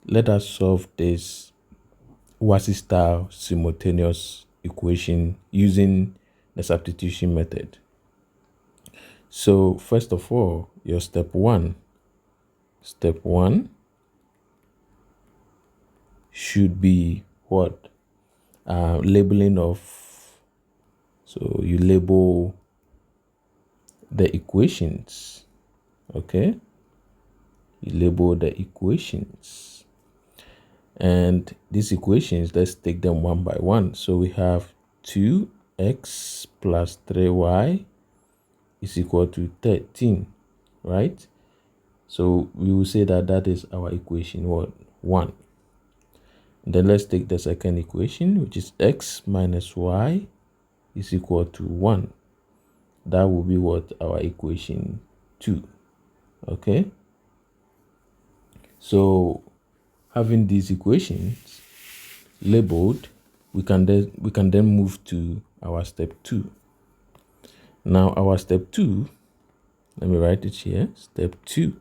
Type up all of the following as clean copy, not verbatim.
let us solve this WASSCE style simultaneous equation using the substitution method. So first of all, your step one should be what? Labeling of, so you label the equations, okay? You label the equations. And these equations, let's take them one by one. So we have 2x plus 3y is equal to 13, right? So we will say that that is our equation, what? 1. Then let's take the second equation, which is x minus y is equal to 1. That will be what? Our equation 2, okay? So having these equations labeled, we can then move to our step 2. Now our step 2, let me write it here. Step 2.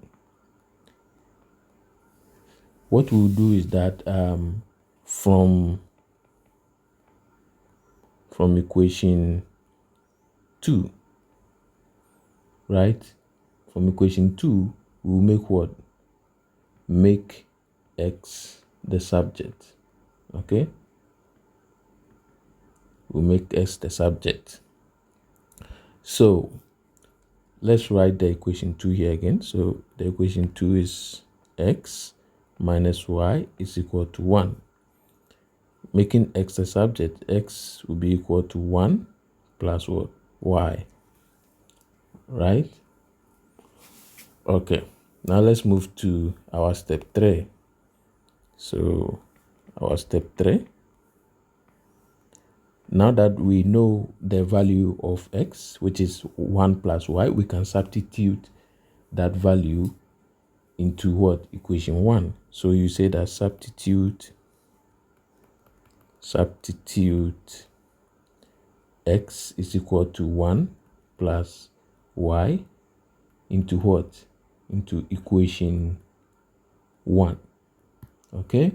What we'll do is that from equation 2, right? From equation 2, we'll make what? Make x the subject, okay? We'll make x the subject. So let's write the equation 2 here again. So the equation 2 is x minus y is equal to 1. Making x the subject, x will be equal to 1 plus what? Y, right? Okay, now let's move to our step 3. So our step 3, now that we know the value of x, which is 1 plus y, we can substitute that value into what? Equation 1. So you say that substitute x is equal to 1 plus y into what? Into equation 1, okay?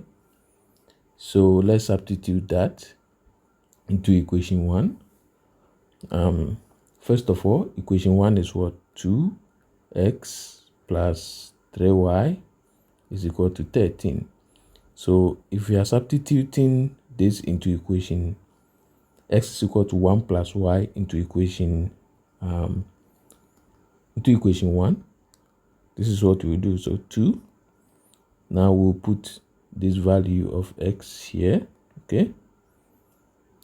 So let's substitute that into equation 1. First of all, equation 1 is what? 2x plus 3y is equal to 13. So if we are substituting this into equation, x is equal to 1 plus y into equation 1, this is what we do. So 2. Now we'll put this value of x here, okay?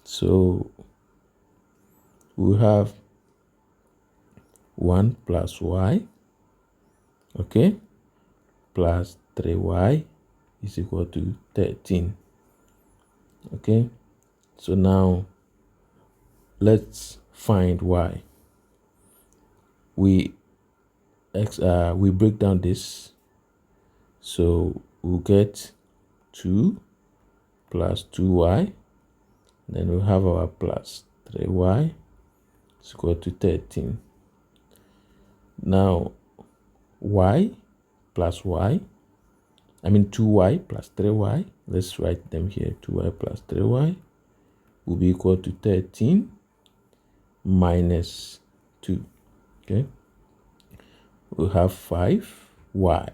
So we'll have 1 plus y, okay, plus 3y is equal to 13, okay? So now let's find y. We break down this, so we'll get 2 plus 2y, then we'll have our plus 3y is equal to 13. Now y plus y, 2y plus 3y, let's write them here. 2y plus 3y will be equal to 13 minus 2, okay? We'll have 5y.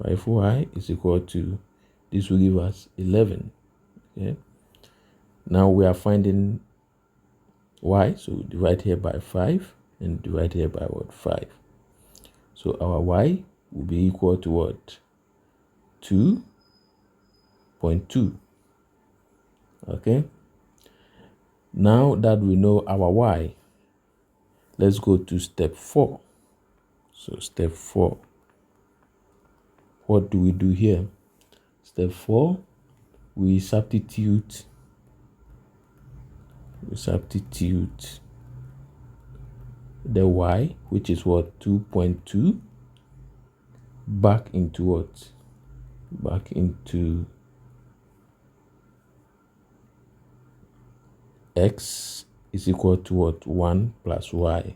5y is equal to, this will give us 11, okay? Now we are finding y, so divide here by 5 and divide here by what? 5. So our y will be equal to what? 2.2, okay? Now that we know our y, let's go to step 4. So step 4, what do we do here? Step 4, we substitute the y, which is what? 2.2, back into what? Back into x is equal to what? 1 plus y,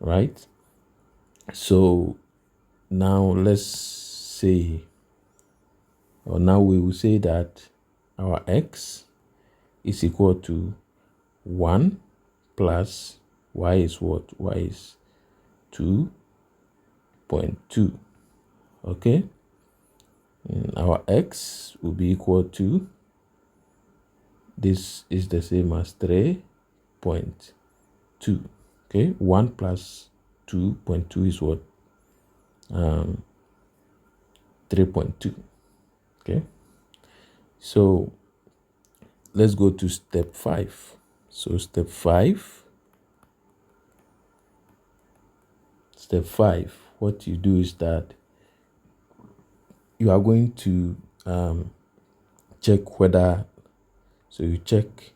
right? So now let's say, or now we will say that our x is equal to 1 plus y is what? Y is 2.2. Okay, and our x will be equal to, this is the same as 3.2. Okay, 1 plus 2.2 is what? 3.2. Okay, so let's go to step 5. So step 5, what you do is that you are going to check whether, so you check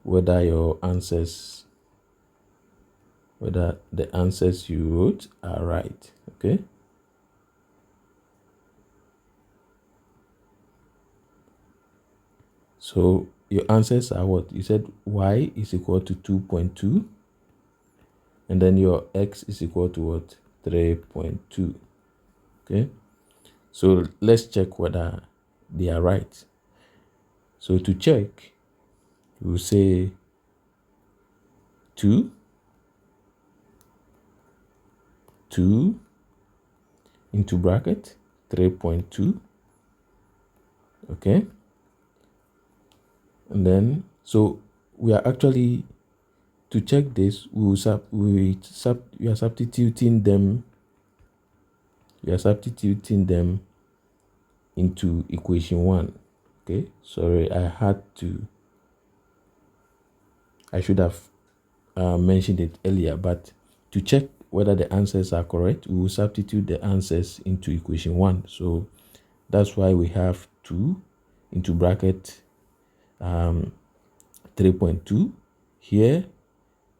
whether your answers, whether the answers you wrote are right. Okay, so your answers are what? You said y is equal to 2.2, and then your x is equal to what? 3.2. Okay, so let's check whether they are right. So to check, we'll say 2 into bracket 3.2. Okay, and then so we are actually, to check this, we are substituting them into equation 1. Okay, sorry, I should have mentioned it earlier, but to check whether the answers are correct, we will substitute the answers into equation 1. So that's why we have 2 into bracket 3.2. Here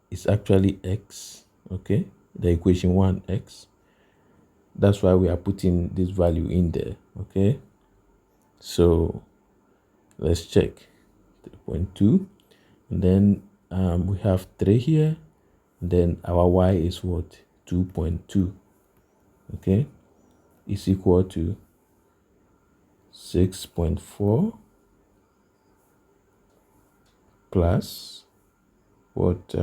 is actually x. Okay, the equation 1 x. That's why we are putting this value in there. Okay, so let's check 3.2, and then we have 3 here, and then our y is what? 2.2. Okay, is equal to 6.4 plus what?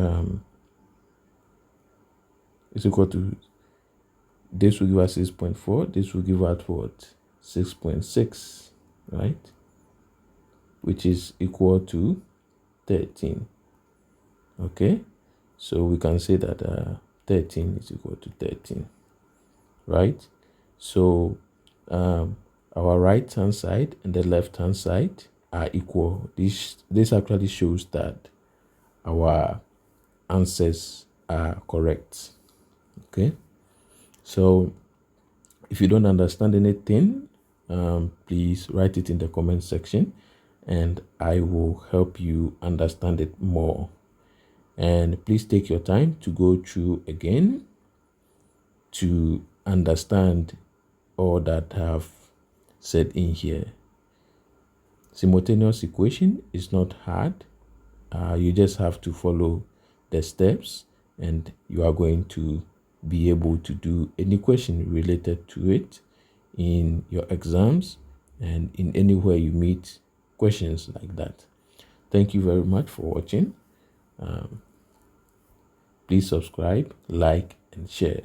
Is equal to, this will give us 6.4, this will give us what? 6.6, right? Which is equal to 13. Okay, so we can say that 13 is equal to 13, right? So our right hand side and the left hand side are equal. This actually shows that our answers are correct. Okay, so if you don't understand anything, please write it in the comment section and I will help you understand it more. And please take your time to go through again to understand all that I have said in here. Simultaneous equation is not hard. You just have to follow the steps and you are going to be able to do any question related to it in your exams and in anywhere you meet questions like that. Thank you very much for watching. Please subscribe, like, and share.